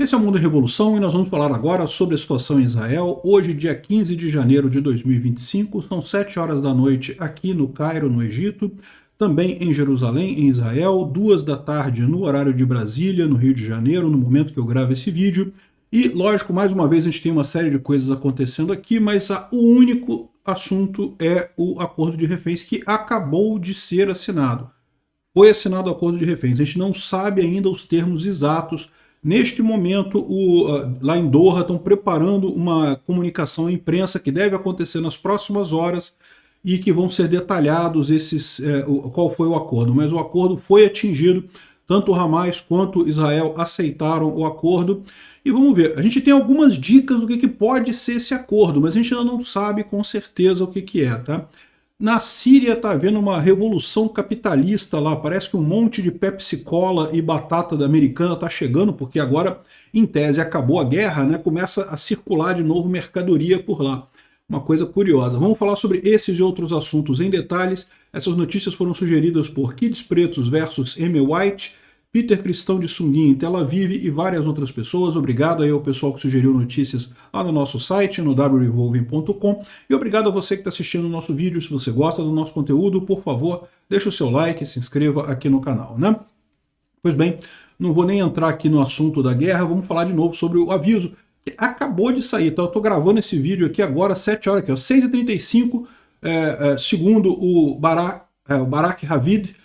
Esse é o Mundo em Revolução e nós vamos falar agora sobre a situação em Israel. Hoje, dia 15 de janeiro de 2025, são 7 horas da noite aqui no Cairo, no Egito, também em Jerusalém, em Israel, 2 da tarde no horário de Brasília, no Rio de Janeiro, no momento que eu gravo esse vídeo. E, lógico, mais uma vez a gente tem uma série de coisas acontecendo aqui, mas o único assunto é o acordo de reféns que acabou de ser assinado. Foi assinado o acordo de reféns, a gente não sabe ainda os termos exatos. Neste momento, lá em Doha, estão preparando uma comunicação à imprensa que deve acontecer nas próximas horas e que vão ser detalhados qual foi o acordo. Mas o acordo foi atingido, tanto o Hamas quanto Israel aceitaram o acordo. E vamos ver, a gente tem algumas dicas do que pode ser esse acordo, mas a gente ainda não sabe com certeza o que é, tá? Na Síria está havendo uma revolução capitalista lá, parece que um monte de Pepsi Cola e batata da americana está chegando, porque agora, em tese, acabou a guerra, né? Começa a circular de novo mercadoria por lá. Uma coisa curiosa. Vamos falar sobre esses e outros assuntos em detalhes. Essas notícias foram sugeridas por Kids Pretos versus M. White, Peter Cristão de Sunguinha em Tel Aviv e várias outras pessoas. Obrigado aí ao pessoal que sugeriu notícias lá no nosso site, no wrevolving.com. E obrigado a você que está assistindo o nosso vídeo. Se você gosta do nosso conteúdo, por favor, deixa o seu like e se inscreva aqui no canal, né? Pois bem, não vou nem entrar aqui no assunto da guerra, vamos falar de novo sobre o aviso que acabou de sair. Então eu estou gravando esse vídeo aqui agora, 7 horas, aqui, 6h35, segundo o Barak Ravid,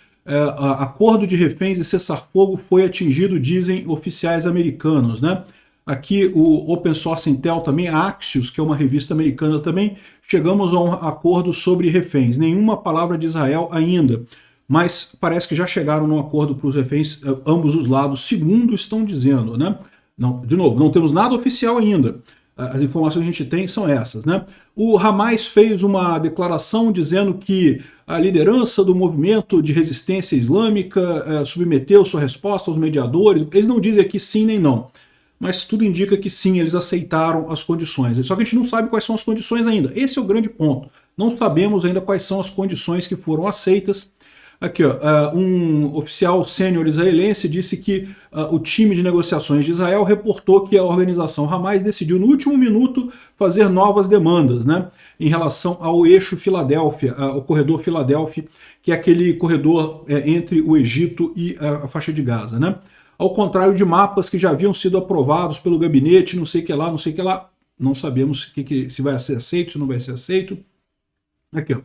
acordo de reféns e cessar-fogo foi atingido, dizem oficiais americanos, né? Aqui o Open Source Intel também, a Axios, que é uma revista americana também, chegamos a um acordo sobre reféns. Nenhuma palavra de Israel ainda, mas parece que já chegaram num acordo para os reféns, ambos os lados, segundo estão dizendo, né? Não, de novo, não temos nada oficial ainda. As informações que a gente tem são essas, né? O Hamas fez uma declaração dizendo que a liderança do movimento de resistência islâmica submeteu sua resposta aos mediadores. Eles não dizem aqui sim nem não, mas tudo indica que sim, eles aceitaram as condições. Só que a gente não sabe quais são as condições ainda. Esse é o grande ponto. Não sabemos ainda quais são as condições que foram aceitas. Aqui, ó, um oficial sênior israelense disse que o time de negociações de Israel reportou que a organização Hamas decidiu no último minuto fazer novas demandas, né, em relação ao eixo Filadélfia, o corredor Filadélfia, que é aquele corredor entre o Egito e a faixa de Gaza, né? Ao contrário de mapas que já haviam sido aprovados pelo gabinete, não sei o que lá, não sei o que lá, não sabemos se vai ser aceito, se não vai ser aceito. Aqui, ó.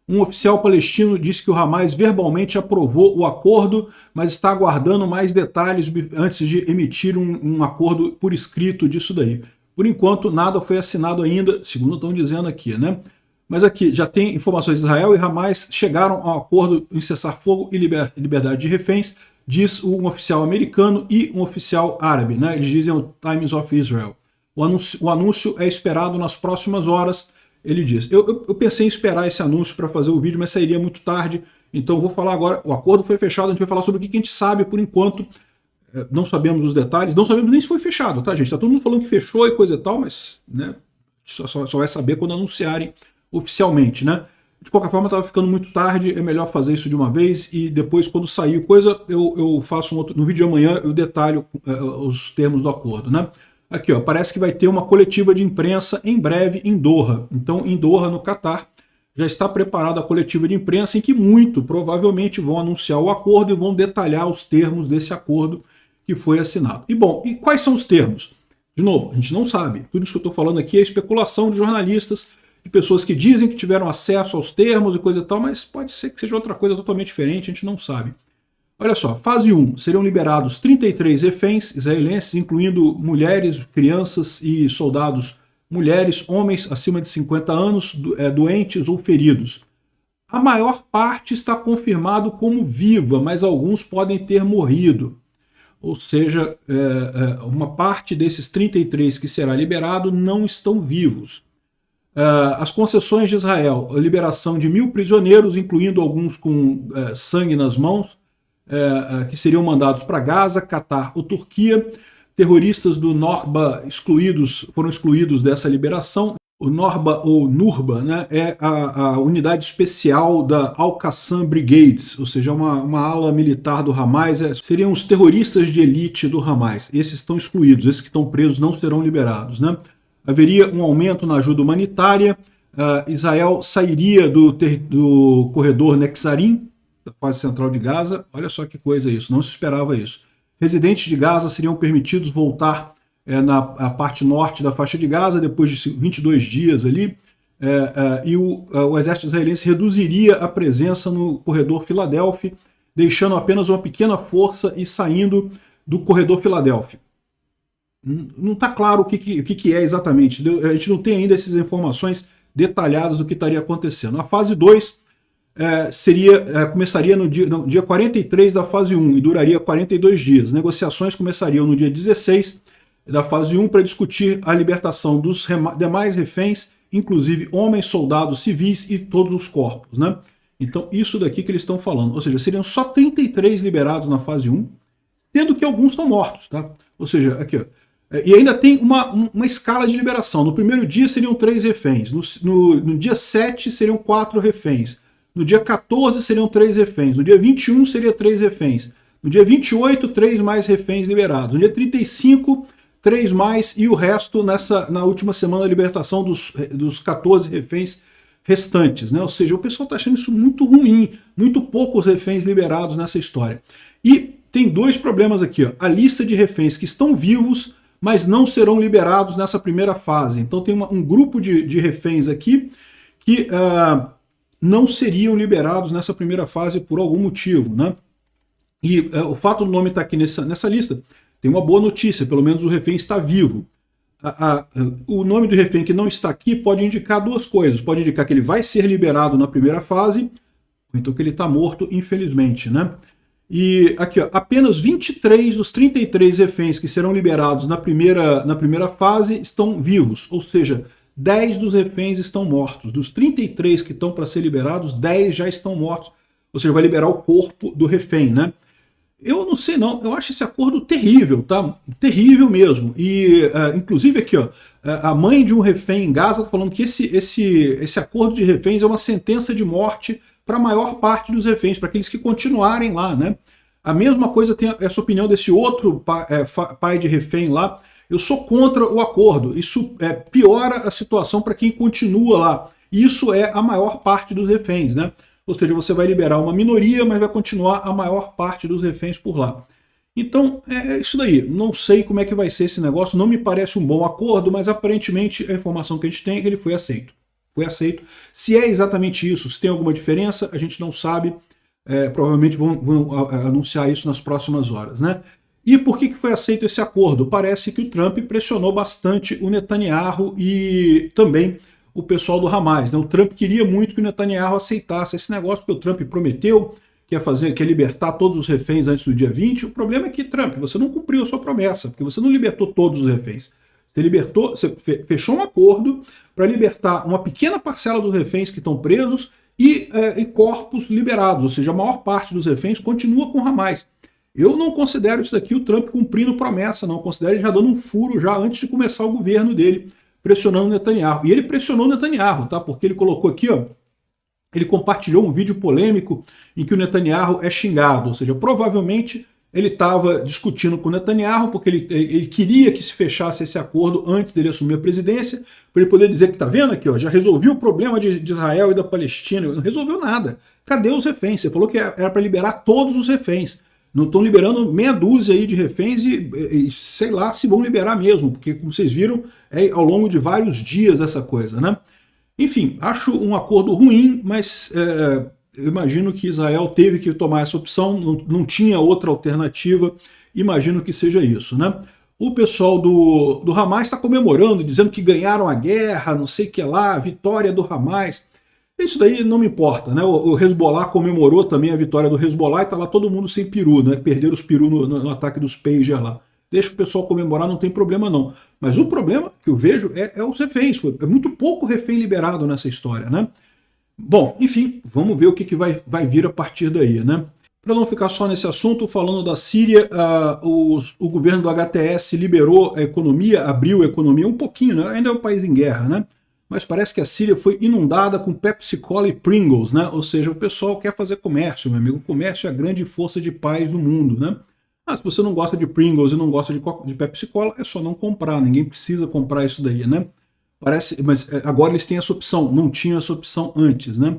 Um oficial palestino disse que o Hamas verbalmente aprovou o acordo, mas está aguardando mais detalhes antes de emitir um acordo por escrito disso daí. Por enquanto, nada foi assinado ainda, segundo estão dizendo aqui, né? Mas aqui já tem informações: Israel e Hamas chegaram a um acordo em cessar-fogo e liberdade de reféns, diz um oficial americano e um oficial árabe, né? Eles dizem o Times of Israel. O anúncio é esperado nas próximas horas. Ele diz, eu pensei em esperar esse anúncio para fazer o vídeo, mas sairia muito tarde, então vou falar agora. O acordo foi fechado, a gente vai falar sobre o que a gente sabe por enquanto. Não sabemos os detalhes, não sabemos nem se foi fechado, tá, gente? Tá todo mundo falando que fechou e coisa e tal, mas, né, só vai saber quando anunciarem oficialmente, né? De qualquer forma, estava ficando muito tarde, é melhor fazer isso de uma vez e depois, quando sair coisa, eu faço no vídeo de amanhã, eu detalho os termos do acordo, né? Aqui, ó, parece que vai ter uma coletiva de imprensa em breve em Doha. Então, em Doha, no Catar, já está preparada a coletiva de imprensa em que muito provavelmente vão anunciar o acordo e vão detalhar os termos desse acordo que foi assinado. E bom, e quais são os termos? De novo, a gente não sabe. Tudo isso que eu estou falando aqui é especulação de jornalistas, de pessoas que dizem que tiveram acesso aos termos e coisa e tal, mas pode ser que seja outra coisa totalmente diferente, a gente não sabe. Olha só, fase 1, serão liberados 33 reféns israelenses, incluindo mulheres, crianças e soldados, mulheres, homens acima de 50 anos, doentes ou feridos. A maior parte está confirmado como viva, mas alguns podem ter morrido. Ou seja, uma parte desses 33 que será liberado não estão vivos. As concessões de Israel, a liberação de 1.000 prisioneiros, incluindo alguns com sangue nas mãos, que seriam mandados para Gaza, Catar ou Turquia. Terroristas do Norba foram excluídos dessa liberação. O Norba, ou Nurba, né, é a unidade especial da Al-Qassam Brigades, ou seja, uma ala militar do Hamas. Seriam os terroristas de elite do Hamas. Esses estão excluídos, esses que estão presos não serão liberados. Né? Haveria um aumento na ajuda humanitária, Israel sairia do corredor Netzarim, da fase central de Gaza. Olha só que coisa isso, não se esperava isso. Residentes de Gaza seriam permitidos voltar na parte norte da faixa de Gaza, depois de 22 dias ali, e o exército israelense reduziria a presença no corredor Filadélfia, deixando apenas uma pequena força e saindo do corredor Filadélfia. Não está claro o que é exatamente, a gente não tem ainda essas informações detalhadas do que estaria acontecendo. A fase 2 começaria no dia 43 da fase 1 e duraria 42 dias. Negociações começariam no dia 16 da fase 1 para discutir a libertação dos demais reféns, inclusive homens, soldados, civis e todos os corpos. Né? Então, isso daqui que eles estão falando. Ou seja, seriam só 33 liberados na fase 1, sendo que alguns estão mortos. Tá? Ou seja, aqui, ó. E ainda tem uma escala de liberação. No primeiro dia seriam 3 reféns, no dia 7 seriam 4 reféns, no dia 14 seriam 3 reféns, no dia 21 seria 3 reféns, no dia 28, 3 mais reféns liberados, no dia 35, 3 mais, e o resto na última semana da libertação dos 14 reféns restantes. Né? Ou seja, o pessoal está achando isso muito ruim, muito poucos reféns liberados nessa história. E tem 2 problemas aqui. Ó. A lista de reféns que estão vivos, mas não serão liberados nessa primeira fase. Então tem um grupo de reféns aqui que não seriam liberados nessa primeira fase por algum motivo. Né? E o fato do nome estar aqui nessa lista tem uma boa notícia, pelo menos o refém está vivo. O nome do refém que não está aqui pode indicar 2 coisas. Pode indicar que ele vai ser liberado na primeira fase, ou então que ele está morto, infelizmente. Né? E aqui, ó, apenas 23 dos 33 reféns que serão liberados na primeira fase estão vivos, ou seja, 10 dos reféns estão mortos. Dos 33 que estão para ser liberados, 10 já estão mortos, ou seja, vai liberar o corpo do refém. Né? Eu não sei não, eu acho esse acordo terrível, tá? Terrível mesmo. E, inclusive aqui, ó, a mãe de um refém em Gaza está falando que esse acordo de reféns é uma sentença de morte para a maior parte dos reféns, para aqueles que continuarem lá. Né? A mesma coisa tem essa opinião desse outro pai de refém lá. Eu sou contra o acordo, isso piora a situação para quem continua lá. Isso é a maior parte dos reféns. Né? Ou seja, você vai liberar uma minoria, mas vai continuar a maior parte dos reféns por lá. Então, é isso daí. Não sei como é que vai ser esse negócio, não me parece um bom acordo, mas aparentemente a informação que a gente tem é que ele foi aceito. Foi aceito. Se é exatamente isso, se tem alguma diferença, a gente não sabe. Provavelmente vão anunciar isso nas próximas horas. Né? E por que foi aceito esse acordo? Parece que o Trump pressionou bastante o Netanyahu e também o pessoal do Hamas. Né? O Trump queria muito que o Netanyahu aceitasse esse negócio, porque o Trump prometeu que ia libertar todos os reféns antes do dia 20. O problema é que, Trump, você não cumpriu a sua promessa, porque você não libertou todos os reféns. Você fechou um acordo para libertar uma pequena parcela dos reféns que estão presos e corpos liberados, ou seja, a maior parte dos reféns continua com o Hamas. Eu não considero isso daqui o Trump cumprindo promessa, não. Eu considero ele já dando um furo já antes de começar o governo dele, pressionando o Netanyahu. E ele pressionou o Netanyahu, tá? Porque ele colocou aqui, ó, ele compartilhou um vídeo polêmico em que o Netanyahu é xingado, ou seja, provavelmente ele estava discutindo com o Netanyahu porque ele queria que se fechasse esse acordo antes dele assumir a presidência, para ele poder dizer que, tá vendo aqui, ó, já resolvi o problema de Israel e da Palestina. Não resolveu nada. Cadê os reféns? Você falou que era para liberar todos os reféns. Não estão liberando meia dúzia aí de reféns e sei lá se vão liberar mesmo, porque, como vocês viram, é ao longo de vários dias essa coisa, né? Enfim, acho um acordo ruim, mas eu imagino que Israel teve que tomar essa opção, não tinha outra alternativa, imagino que seja isso, né? O pessoal do Hamas está comemorando, dizendo que ganharam a guerra, não sei o que lá, a vitória do Hamas. Isso daí não me importa, né? O Hezbollah comemorou também a vitória do Hezbollah e tá lá todo mundo sem peru, né? Perderam os perus no ataque dos Pager lá. Deixa o pessoal comemorar, não tem problema não. Mas o problema que eu vejo é os reféns. É muito pouco refém liberado nessa história, né? Bom, enfim, vamos ver o que vai vir a partir daí, né? Para não ficar só nesse assunto, falando da Síria, o governo do HTS liberou a economia, abriu a economia um pouquinho, né? Ainda é um país em guerra, né? mas parece que a Síria foi inundada com Pepsi Cola e Pringles, né? Ou seja, o pessoal quer fazer comércio, meu amigo. O comércio é a grande força de paz do mundo, né? Se você não gosta de Pringles e não gosta de Pepsi Cola, é só não comprar. Ninguém precisa comprar isso daí, né? Mas agora eles têm essa opção. Não tinha essa opção antes, né?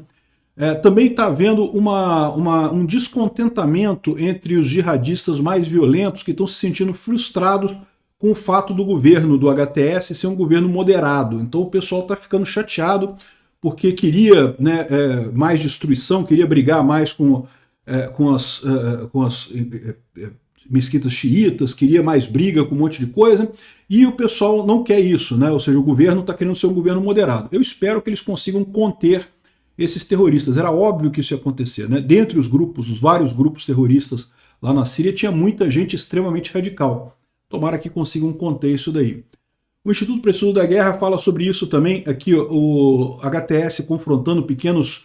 Também está havendo um descontentamento entre os jihadistas mais violentos que estão se sentindo frustrados com o fato do governo do HTS ser um governo moderado. Então o pessoal está ficando chateado porque queria, né, mais destruição, queria brigar mais com as mesquitas xiitas, queria mais briga com um monte de coisa, e o pessoal não quer isso, né? Ou seja, o governo está querendo ser um governo moderado. Eu espero que eles consigam conter esses terroristas. Era óbvio que isso ia acontecer, né? Dentre os vários grupos terroristas lá na Síria, tinha muita gente extremamente radical. Tomara que consigam conter isso daí. O Instituto para o Estudo da Guerra fala sobre isso também, aqui o HTS confrontando pequenos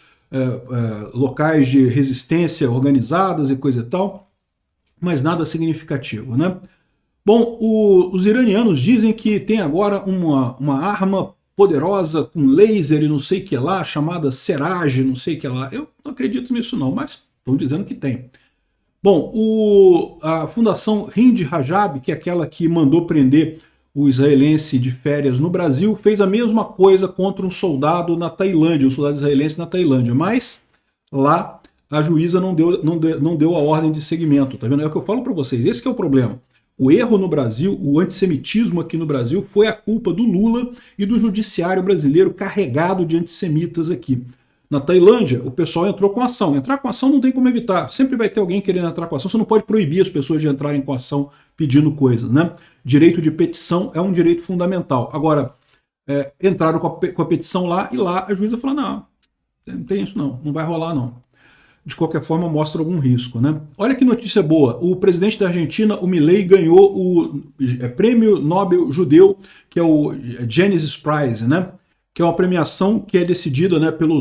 locais de resistência organizadas e coisa e tal, mas nada significativo, né? Bom, os iranianos dizem que tem agora uma arma poderosa com laser e não sei o que lá, chamada Seraj, não sei o que lá. Eu não acredito nisso não, mas estão dizendo que tem. Bom, a Fundação Hind Rajab, que é aquela que mandou prender o israelense de férias no Brasil, fez a mesma coisa contra um soldado na Tailândia, um soldado israelense na Tailândia, mas lá a juíza não deu a ordem de seguimento, tá vendo? É o que eu falo para vocês, esse que é o problema. O erro no Brasil, o antissemitismo aqui no Brasil foi a culpa do Lula e do judiciário brasileiro carregado de antissemitas aqui. Na Tailândia, o pessoal entrou com ação. Entrar com ação não tem como evitar. Sempre vai ter alguém querendo entrar com ação. Você não pode proibir as pessoas de entrarem com ação pedindo coisas, né? Direito de petição é um direito fundamental. Agora, entraram com a petição lá e lá a juíza falou, não tem isso não vai rolar não. De qualquer forma, mostra algum risco, né? Olha que notícia boa. O presidente da Argentina, o Milei, ganhou o Prêmio Nobel Judeu, que é o Genesis Prize, né? Que é uma premiação que é decidida, né, pela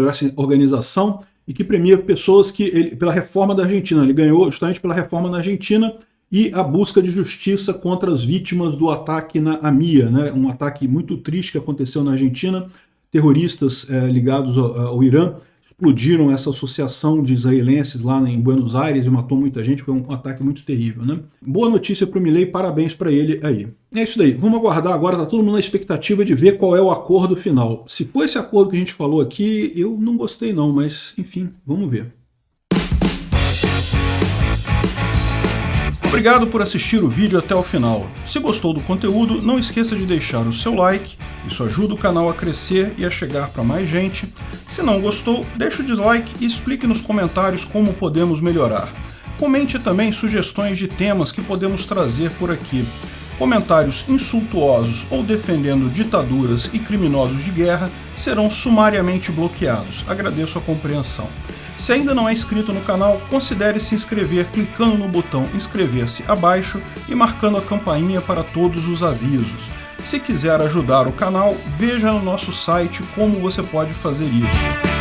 essa organização e que premia pessoas pela reforma da Argentina. Ele ganhou justamente pela reforma na Argentina e a busca de justiça contra as vítimas do ataque na AMIA, né? Um ataque muito triste que aconteceu na Argentina. Terroristas ligados ao Irã explodiram essa associação de israelenses lá em Buenos Aires e matou muita gente, foi um ataque muito terrível, né? Boa notícia para o Milei, parabéns para ele aí. É isso daí, vamos aguardar agora, tá todo mundo na expectativa de ver qual é o acordo final. Se for esse acordo que a gente falou aqui, eu não gostei não, mas enfim, vamos ver. Obrigado por assistir o vídeo até o final. Se gostou do conteúdo, não esqueça de deixar o seu like, isso ajuda o canal a crescer e a chegar para mais gente. Se não gostou, deixe o dislike e explique nos comentários como podemos melhorar. Comente também sugestões de temas que podemos trazer por aqui. Comentários insultuosos ou defendendo ditaduras e criminosos de guerra serão sumariamente bloqueados. Agradeço a compreensão. Se ainda não é inscrito no canal, considere se inscrever clicando no botão inscrever-se abaixo e marcando a campainha para todos os avisos. Se quiser ajudar o canal, veja no nosso site como você pode fazer isso.